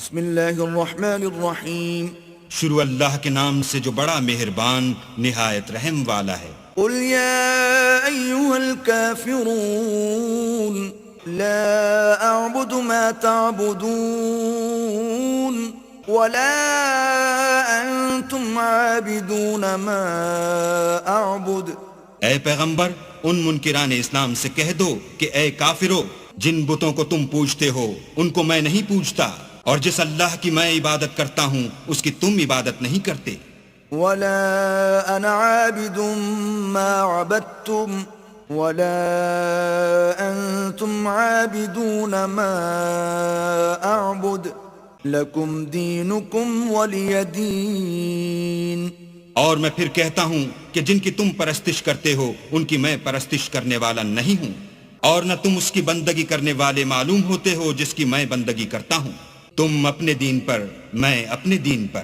بسم اللہ الرحمن الرحیم شروع اللہ کے نام سے جو بڑا مہربان نہایت رحم والا ہے۔ قل یا ایہا الکافرون لا اعبد ما تعبدون ولا انتم عابدون ما اعبد۔ اے پیغمبر ان منکران اسلام سے کہہ دو کہ اے کافرو، جن بتوں کو تم پوجتے ہو ان کو میں نہیں پوجتا، اور جس اللہ کی میں عبادت کرتا ہوں اس کی تم عبادت نہیں کرتے۔ ولا انا عابد ما عبدتم ولا انتم عابدون ما اعبد لکم دینکم ولی دین۔ اور میں پھر کہتا ہوں کہ جن کی تم پرستش کرتے ہو ان کی میں پرستش کرنے والا نہیں ہوں، اور نہ تم اس کی بندگی کرنے والے معلوم ہوتے ہو جس کی میں بندگی کرتا ہوں۔ تم اپنے دین پر، میں اپنے دین پر۔